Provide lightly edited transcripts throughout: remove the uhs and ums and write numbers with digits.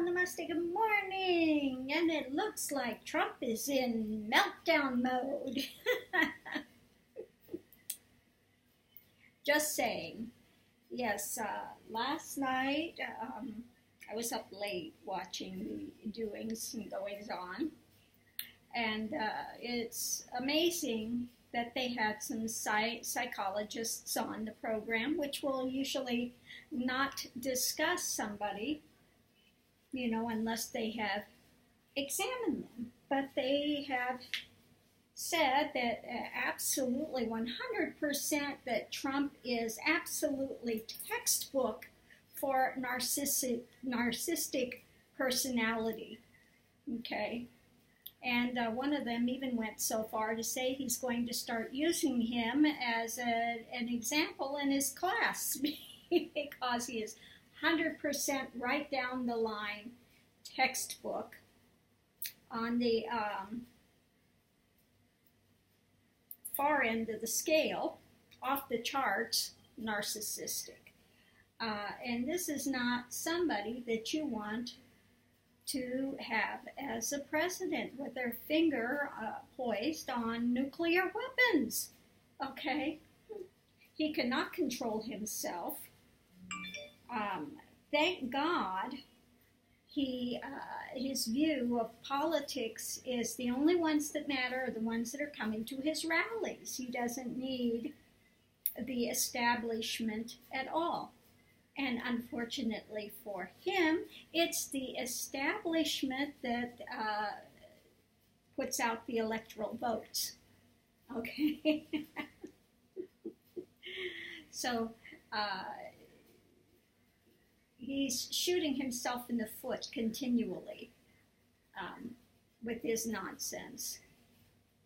Namaste, good morning. And it looks like Trump is in meltdown mode. Just saying. Yes, last night I was up late watching the doings and goings on. And it's amazing that they had some psychologists on the program, which will usually not discuss somebody, unless they have examined them. But they have said that absolutely 100% that Trump is absolutely textbook for narcissistic personality. Okay. And one of them even went so far to say he's going to start using him as an example in his class because he is 100% right down the line textbook on the far end of the scale, off the charts, narcissistic. And this is not somebody that you want to have as a president with their finger poised on nuclear weapons. Okay? He cannot control himself. Thank God his view of politics is the only ones that matter are the ones that are coming to his rallies. He doesn't need the establishment at all. And unfortunately for him, it's the establishment that puts out the electoral votes. Okay? So he's shooting himself in the foot continually with his nonsense.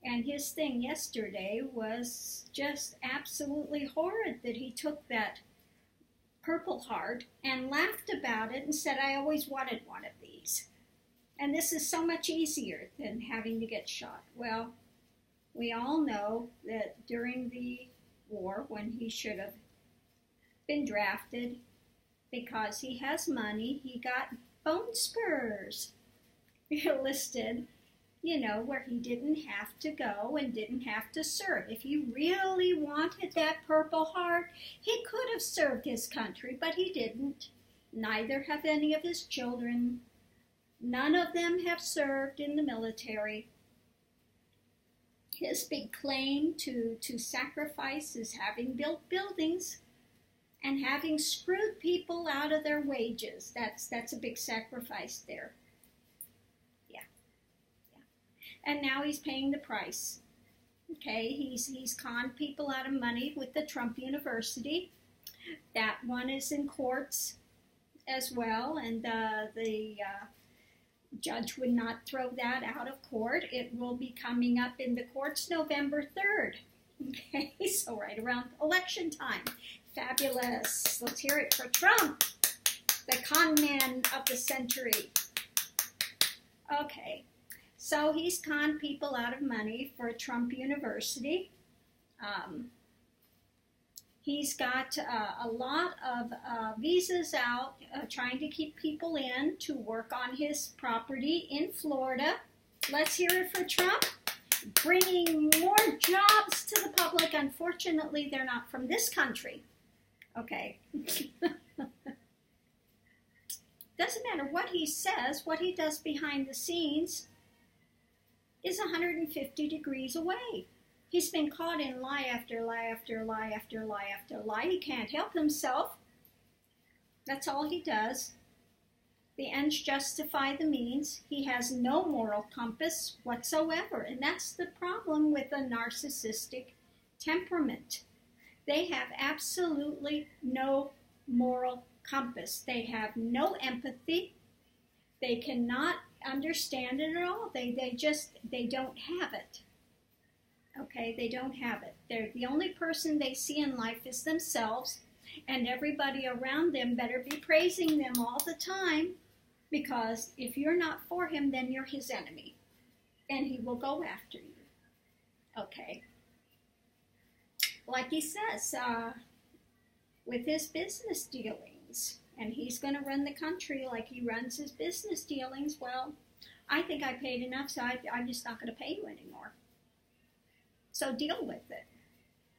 And his thing yesterday was just absolutely horrid that he took that Purple Heart and laughed about it and said, I always wanted one of these. And this is so much easier than having to get shot. Well, we all know that during the war, when he should have been drafted, because he has money, he got bone spurs listed, where he didn't have to go and didn't have to serve. If he really wanted that Purple Heart, he could have served his country, but he didn't. Neither have any of his children. None of them have served in the military. His big claim to sacrifice is having built buildings and having screwed people out of their wages. That's a big sacrifice there. And now he's paying the price. Okay, he's conned people out of money with the Trump University. That one is in courts as well, and the judge would not throw that out of court. It will be coming up in the courts November 3rd. Okay, so right around election time. Fabulous. Let's hear it for Trump, the con man of the century. Okay. So he's conned people out of money for Trump University. He's got a lot of visas out trying to keep people in to work on his property in Florida. Let's hear it for Trump. Bringing more jobs to the public. Unfortunately, they're not from this country. Okay. Doesn't matter what he says, what he does behind the scenes is 150 degrees away. He's been caught in lie after lie after lie after lie after lie. He can't help himself. That's all he does. The ends justify the means. He has no moral compass whatsoever. And that's the problem with a narcissistic temperament. They have absolutely no moral compass. They have no empathy. They cannot understand it at all. They don't have it. Okay, they don't have it. They're the only person they see in life is themselves, and everybody around them better be praising them all the time, because if you're not for him, then you're his enemy, and he will go after you. Okay. Like he says, with his business dealings and he's going to run the country like he runs his business dealings. Well, I think I paid enough, so I'm just not going to pay you anymore. So deal with it,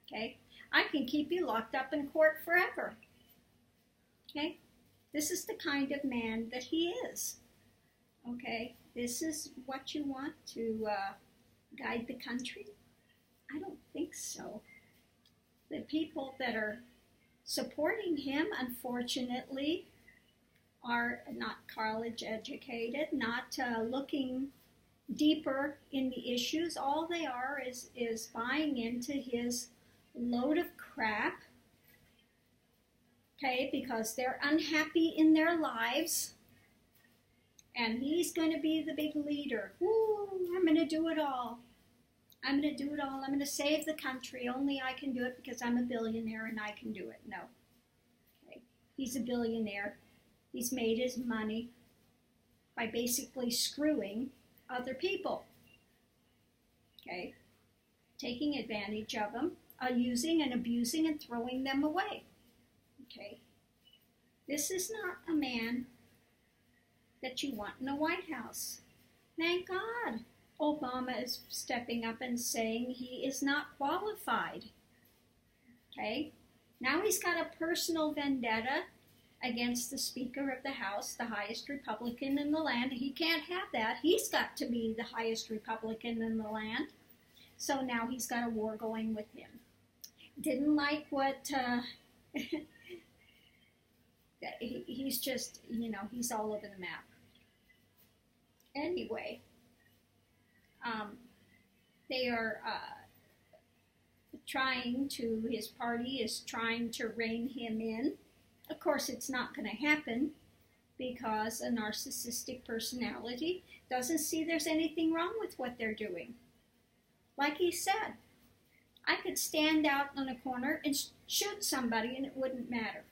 okay? I can keep you locked up in court forever, okay? This is the kind of man that he is, okay? This is what you want to guide the country? I don't think so. The people that are supporting him, unfortunately, are not college educated, not looking deeper in the issues. All they are is buying into his load of crap, okay, because they're unhappy in their lives, and he's going to be the big leader. Woo, I'm going to do it all. I'm going to do it all. I'm going to save the country. Only I can do it because I'm a billionaire and I can do it. No. Okay. He's a billionaire. He's made his money by basically screwing other people. Okay. Taking advantage of them, using and abusing and throwing them away. Okay. This is not a man that you want in a White House. Thank God Obama is stepping up and saying he is not qualified. Okay? Now he's got a personal vendetta against the Speaker of the House, the highest Republican in the land. He can't have that. He's got to be the highest Republican in the land. So now he's got a war going with him. Didn't like what... he's just, he's all over the map. Anyway, they are his party is trying to rein him in. Of course, it's not going to happen because a narcissistic personality doesn't see there's anything wrong with what they're doing. Like he said, I could stand out on a corner and shoot somebody and it wouldn't matter.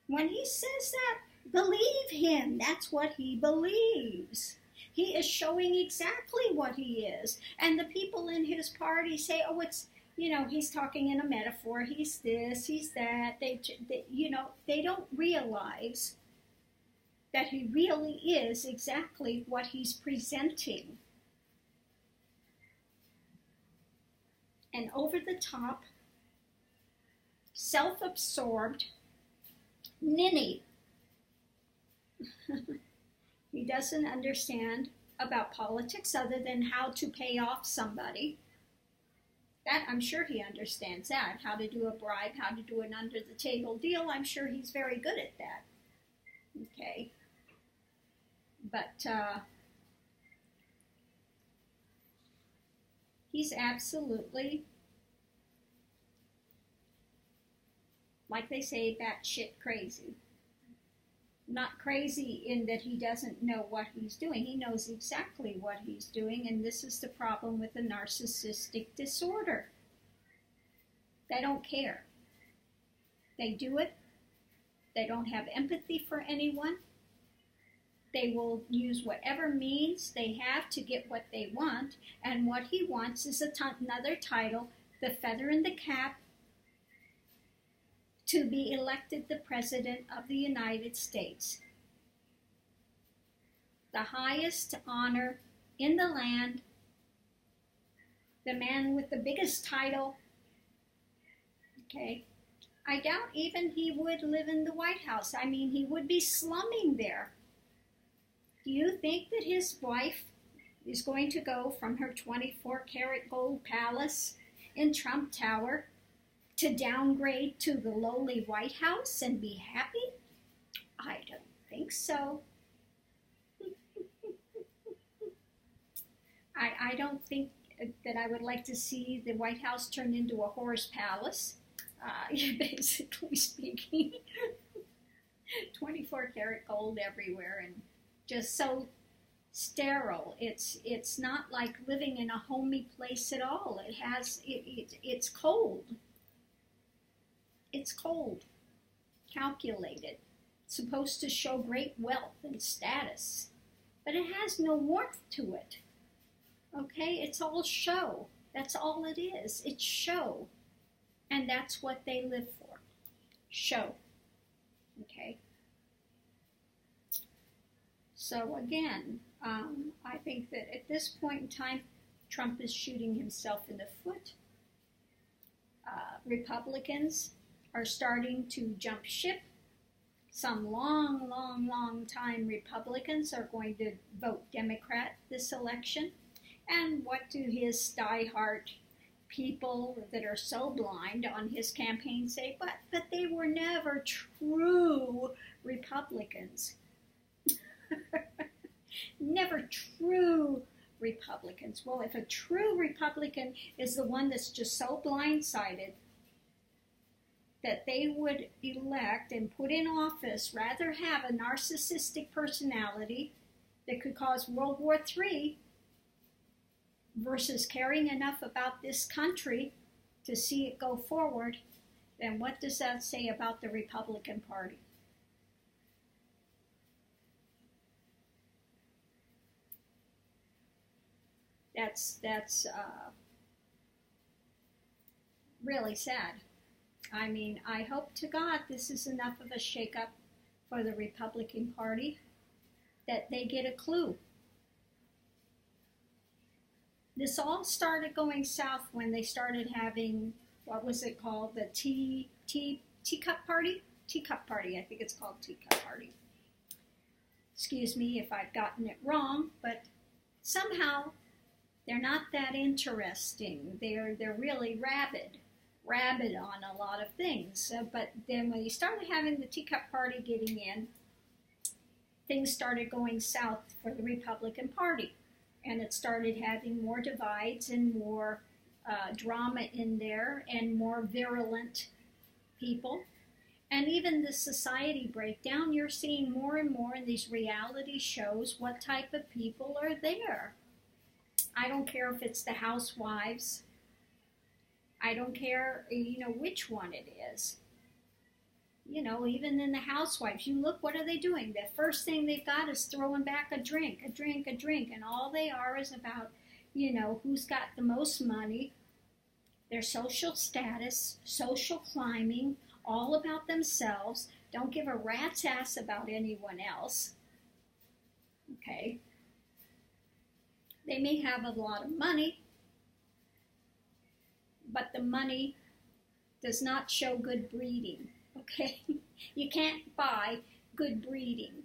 When he says that, believe him. That's what he believes. He is showing exactly what he is. And the people in his party say, oh, it's, he's talking in a metaphor. He's this, he's that. They don't realize that he really is exactly what he's presenting. And over the top, self-absorbed, ninny. He doesn't understand about politics other than how to pay off somebody. That, I'm sure he understands that. How to do a bribe, how to do an under-the-table deal. I'm sure he's very good at that. Okay. But he's absolutely, like they say, batshit crazy. Not crazy in that he doesn't know what he's doing. He knows exactly what he's doing, and this is the problem with the narcissistic disorder. They don't care. They do it. They don't have empathy for anyone. They will use whatever means they have to get what they want, and what he wants is another title, the feather in the cap, to be elected the President of the United States. The highest honor in the land, the man with the biggest title. Okay, I doubt even he would live in the White House. I mean, he would be slumming there. Do you think that his wife is going to go from her 24-karat gold palace in Trump Tower to downgrade to the lowly White House and be happy? I don't think so. I don't think that I would like to see the White House turned into a horse palace, basically speaking. 24-karat gold everywhere and just so sterile. It's not like living in a homey place at all. It's cold. It's cold, calculated, supposed to show great wealth and status, but it has no warmth to it, okay? It's all show. That's all it is. It's show, and that's what they live for, show. Okay. So again, I think that at this point in time, Trump is shooting himself in the foot. Republicans are starting to jump ship. Some long time Republicans are going to vote Democrat this election. And what do his diehard people that are so blind on his campaign say? But they were never true Republicans. Never true Republicans. Well, if a true Republican is the one that's just so blindsided that they would elect and put in office, rather have a narcissistic personality that could cause World War III versus caring enough about this country to see it go forward, then what does that say about the Republican Party? That's really sad. I mean, I hope to God this is enough of a shakeup for the Republican Party that they get a clue. This all started going south when they started having, what was it called, the teacup party? Teacup party, I think it's called teacup party. Excuse me if I've gotten it wrong, but somehow they're not that interesting. They're really rabid on a lot of things. But then when you started having the teacup party getting in, things started going south for the Republican Party. And it started having more divides and more drama in there and more virulent people. And even the society breakdown, you're seeing more and more in these reality shows what type of people are there. I don't care if it's the housewives. I don't care, which one it is. Even in the housewives, you look, what are they doing? The first thing they've got is throwing back a drink. And all they are is about, who's got the most money, their social status, social climbing, all about themselves. Don't give a rat's ass about anyone else. Okay? They may have a lot of money, but the money does not show good breeding. Okay? You can't buy good breeding.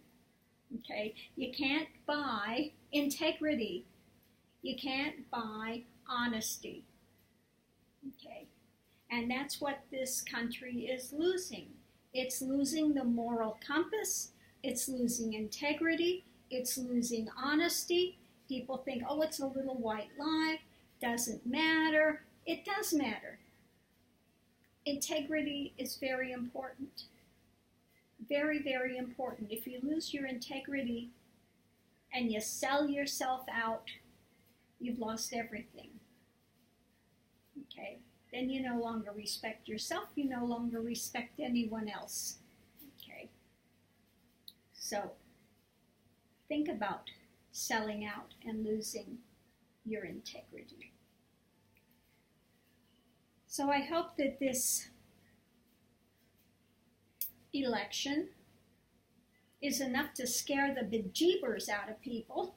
Okay? You can't buy integrity. You can't buy honesty. Okay? And that's what this country is losing. It's losing the moral compass. It's losing integrity. It's losing honesty. People think, oh, it's a little white lie. Doesn't matter. It does matter. Integrity is very important. Very, very important. If you lose your integrity and you sell yourself out, you've lost everything. Okay? Then you no longer respect yourself. You no longer respect anyone else. Okay? So, think about selling out and losing your integrity. So I hope that this election is enough to scare the bejeebers out of people,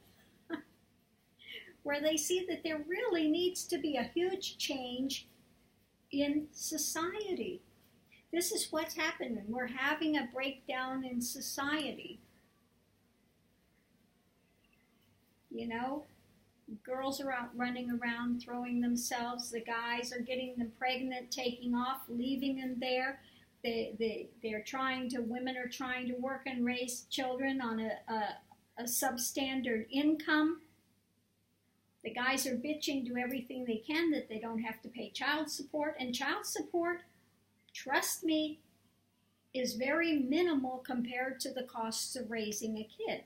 where they see that there really needs to be a huge change in society. This is what's happening. We're having a breakdown in society. Girls are out running around, throwing themselves. The guys are getting them pregnant, taking off, leaving them there. Women are trying to work and raise children on a substandard income. The guys are bitching, do everything they can that they don't have to pay child support. And child support, trust me, is very minimal compared to the costs of raising a kid.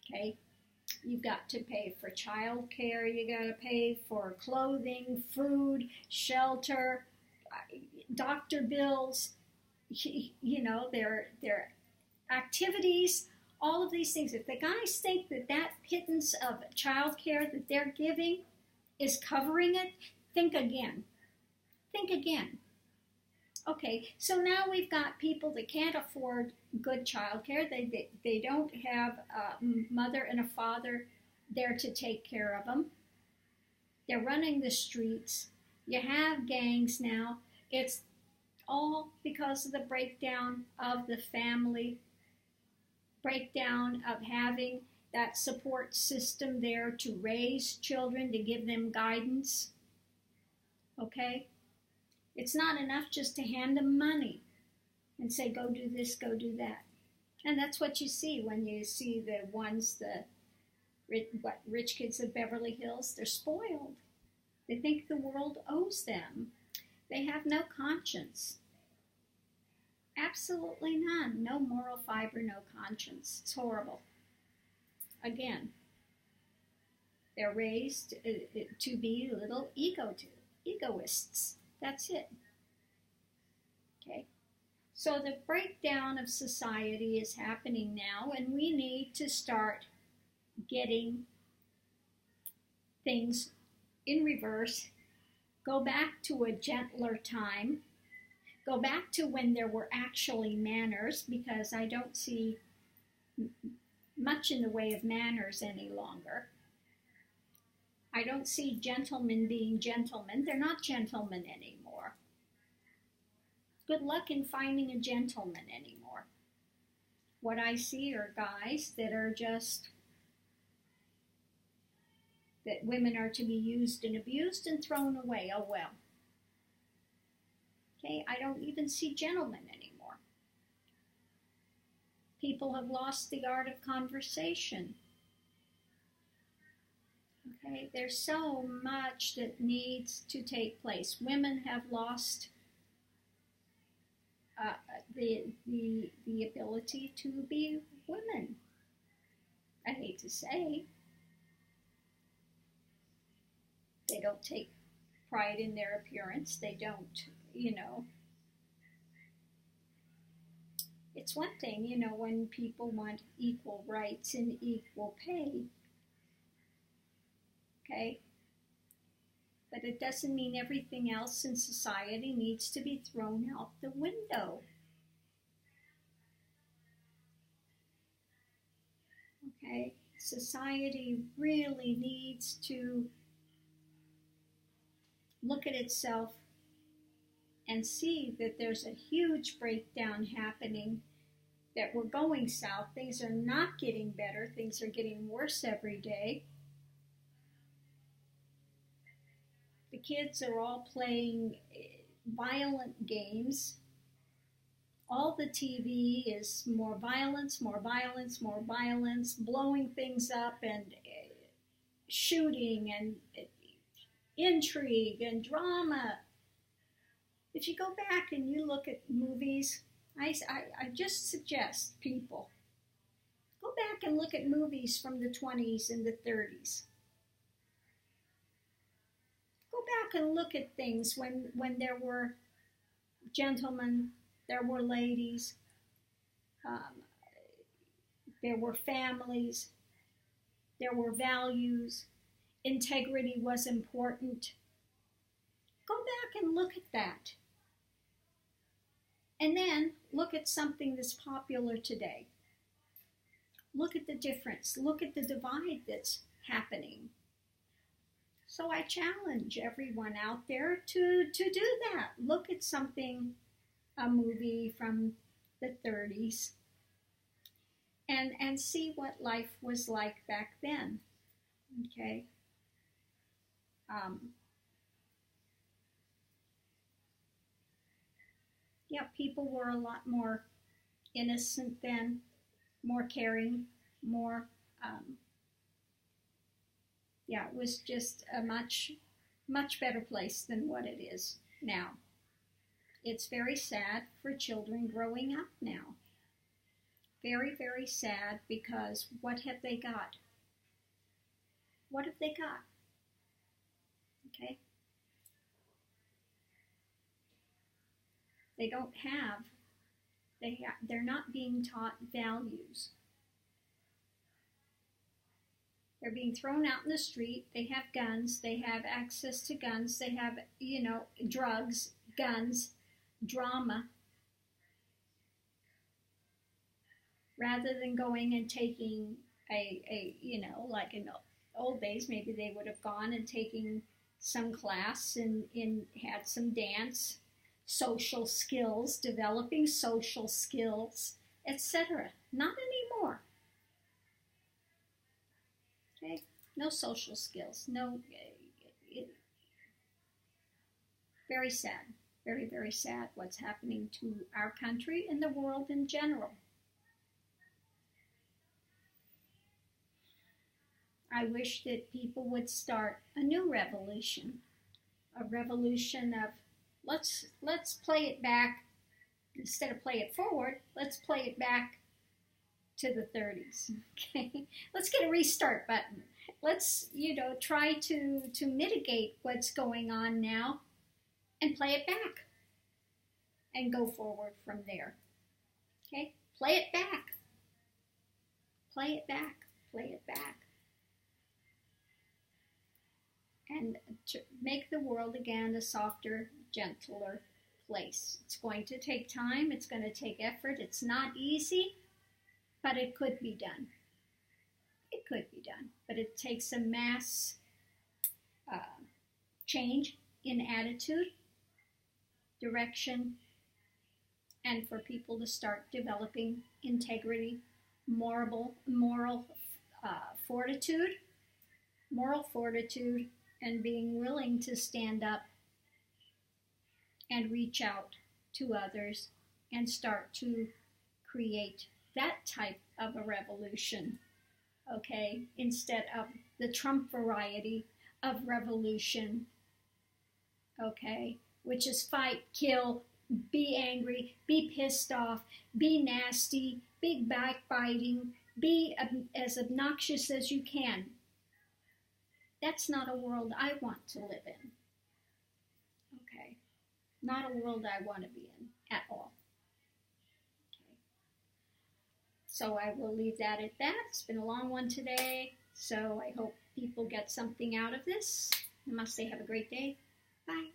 Okay? You've got to pay for child care, you got to pay for clothing, food, shelter, doctor bills, their activities, all of these things. If the guys think that pittance of child care that they're giving is covering it, think again. Think again. Okay, so now we've got people that can't afford good child care. They don't have a mother and a father there to take care of them. They're running the streets. You have gangs now. It's all because of the breakdown of the family, breakdown of having that support system there to raise children, to give them guidance. Okay? It's not enough just to hand them money and say, go do this, go do that. And that's what you see when you see the ones, rich kids of Beverly Hills. They're spoiled. They think the world owes them. They have no conscience. Absolutely none. No moral fiber, no conscience. It's horrible. Again, they're raised to be little egoists. That's it. Okay? So the breakdown of society is happening now, and we need to start getting things in reverse, go back to a gentler time, go back to when there were actually manners, because I don't see much in the way of manners any longer. I don't see gentlemen being gentlemen. They're not gentlemen anymore. Good luck in finding a gentleman anymore. What I see are guys that are just, that women are to be used and abused and thrown away. Oh well. Okay, I don't even see gentlemen anymore. People have lost the art of conversation. Okay, there's so much that needs to take place. Women have lost the ability to be women. I hate to say. They don't take pride in their appearance. They don't, It's one thing, when people want equal rights and equal pay. Okay? But it doesn't mean everything else in society needs to be thrown out the window. Okay? Society really needs to look at itself and see that there's a huge breakdown happening, that we're going south. Things are not getting better. Things are getting worse every day. The kids are all playing violent games. All the TV is more violence, more violence, more violence, blowing things up and shooting and intrigue and drama. If you go back and you look at movies, I just suggest people, go back and look at movies from the 20s and the 30s. Go back and look at things when there were gentlemen, there were ladies, there were families, there were values, integrity was important. Go back and look at that. And then look at something that's popular today. Look at the difference. Look at the divide that's happening. So I challenge everyone out there to do that. Look at something, a movie from the 30s, and see what life was like back then. Okay? Yeah, people were a lot more innocent then, more caring, more, it was just a much, much better place than what it is now. It's very sad for children growing up now. Very, very sad, because what have they got? What have they got? Okay? They don't have, they're not being taught values. They're being thrown out in the street. They have guns. They have access to guns. They have, drugs, guns. drama rather than going and taking like in the old days, maybe they would have gone and taken some class and had some dance, social skills, developing social skills, etc. Not anymore. Okay, no social skills. No, very sad. Very, very sad what's happening to our country and the world in general. I wish that people would start a new revolution, a revolution of let's play it back instead of play it forward. Let's play it back to the 30s. Okay, let's get a restart button. Let's try to mitigate what's going on now and play it back and go forward from there. Okay, play it back. Play it back. Play it back. And to make the world again a softer, gentler place. It's going to take time. It's going to take effort. It's not easy, but it could be done. It could be done. But it takes a mass change in attitude, direction, and for people to start developing integrity, moral fortitude, and being willing to stand up and reach out to others and start to create that type of a revolution, okay, instead of the Trump variety of revolution, okay, which is fight, kill, be angry, be pissed off, be nasty, be backbiting, be as obnoxious as you can. That's not a world I want to live in. Okay. Not a world I want to be in at all. Okay. So I will leave that at that. It's been a long one today, so I hope people get something out of this. I must say have a great day. Bye.